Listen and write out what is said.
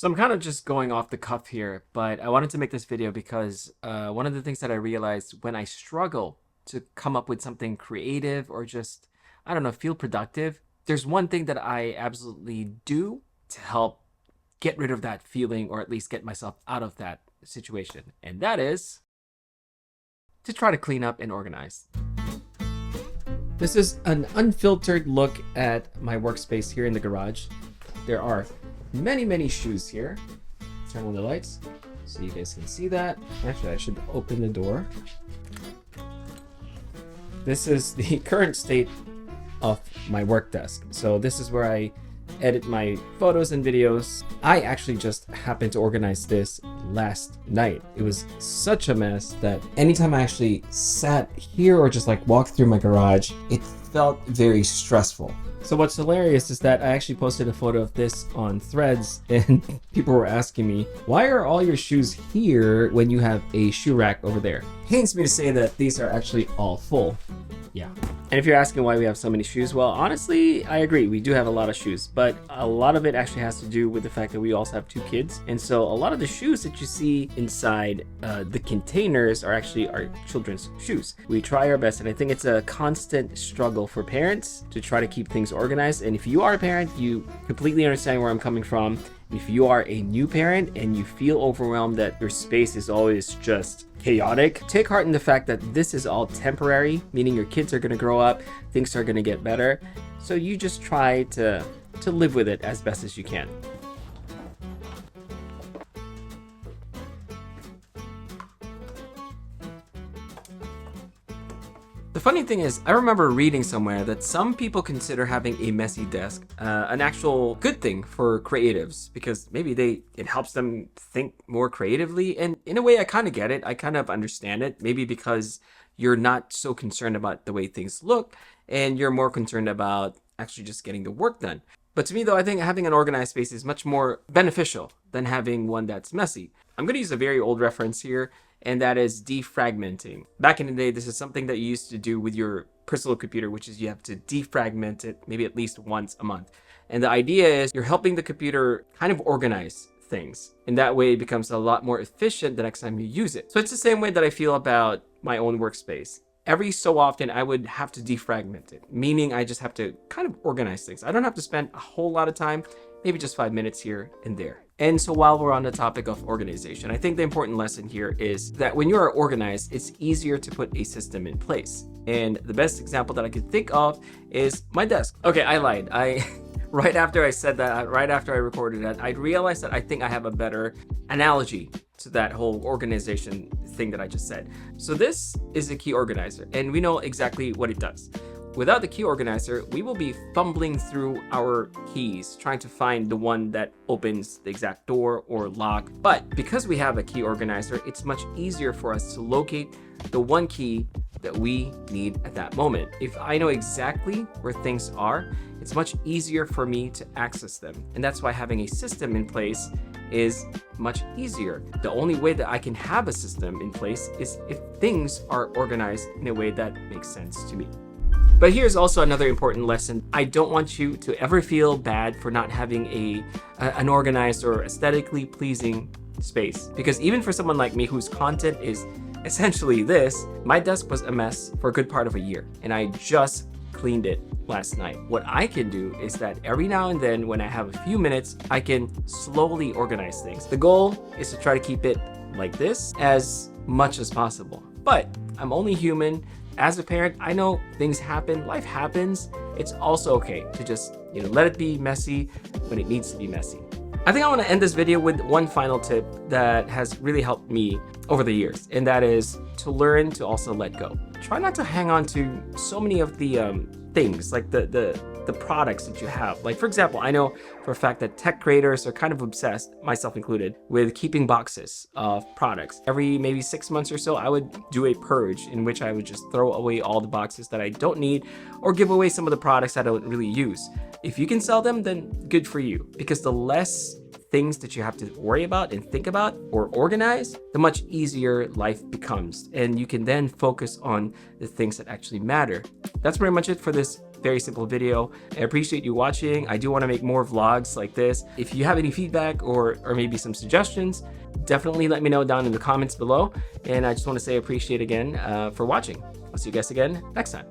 So I'm kind of just going off the cuff here, but I wanted to make this video because one of the things that I realized when I struggle to come up with something creative or just, I don't know, feel productive, there's one thing that I absolutely do to help get rid of that feeling or at least get myself out of that situation. And that is to try to clean up and organize. This is an unfiltered look at my workspace here in the garage. There are many shoes here. Turn on the lights so you guys can see that. Actually, I should open the door. This is the current state of my work desk. So this is where I edit my photos and videos. I actually just happened to organize this last night. It was such a mess that anytime I actually sat here or just like walked through my garage, it felt very stressful. So what's hilarious is that I actually posted a photo of this on Threads and people were asking me, why are all your shoes here when you have a shoe rack over there? Pains me to say that these are actually all full. Yeah. And if you're asking why we have so many shoes, well, honestly, I agree. We do have a lot of shoes, but a lot of it actually has to do with the fact that we also have 2 kids. And so a lot of the shoes that you see inside the containers are actually our children's shoes. We try our best, and I think it's a constant struggle for parents to try to keep things organized. And if you are a parent, you completely understand where I'm coming from. If you are a new parent and you feel overwhelmed that your space is always just chaotic, take heart in the fact that this is all temporary, meaning your kids are going to grow up, things are going to get better. So you just try to live with it as best as you can. The funny thing is, I remember reading somewhere that some people consider having a messy desk an actual good thing for creatives because maybe it helps them think more creatively. And in a way, I kind of get it. I kind of understand it. Maybe because you're not so concerned about the way things look and you're more concerned about actually just getting the work done. But to me, though, I think having an organized space is much more beneficial than having one that's messy. I'm going to use a very old reference here, and that is defragmenting. Back in the day, this is something that you used to do with your personal computer, which is you have to defragment it maybe at least once a month. And the idea is you're helping the computer kind of organize things. And that way it becomes a lot more efficient the next time you use it. So it's the same way that I feel about my own workspace. Every so often, I would have to defragment it, meaning I just have to kind of organize things. I don't have to spend a whole lot of time, maybe just 5 minutes here and there. And so while we're on the topic of organization, I think the important lesson here is that when you are organized, it's easier to put a system in place. And the best example that I could think of is my desk. Okay, I lied. Right after I said that, right after I recorded that, I realized that I think I have a better analogy to that whole organization thing that I just said. So this is a key organizer, and we know exactly what it does. Without the key organizer, we will be fumbling through our keys, trying to find the one that opens the exact door or lock. But because we have a key organizer, it's much easier for us to locate the one key that we need at that moment. If I know exactly where things are, it's much easier for me to access them. And that's why having a system in place is much easier. The only way that I can have a system in place is if things are organized in a way that makes sense to me. But here's also another important lesson. I don't want you to ever feel bad for not having an organized or aesthetically pleasing space. Because even for someone like me whose content is essentially this, my desk was a mess for a good part of a year, and I just cleaned it last night. What I can do is that every now and then when I have a few minutes, I can slowly organize things. The goal is to try to keep it like this as much as possible. But I'm only human. As a parent, I know things happen, life happens. It's also okay to just, let it be messy when it needs to be messy. I think I want to end this video with one final tip that has really helped me over the years, and that is to learn to also let go. Try not to hang on to so many of the things, like the products that you have. Like, for example, I know for a fact that tech creators are kind of obsessed, myself included, with keeping boxes of products. Every maybe 6 months or so, I would do a purge in which I would just throw away all the boxes that I don't need or give away some of the products I don't really use. If you can sell them, then good for you, because the less things that you have to worry about and think about or organize, the much easier life becomes. And you can then focus on the things that actually matter. That's pretty much it for this very simple video. I appreciate you watching. I do want to make more vlogs like this. If you have any feedback or maybe some suggestions, definitely let me know down in the comments below. And I just want to say appreciate again for watching. I'll see you guys again next time.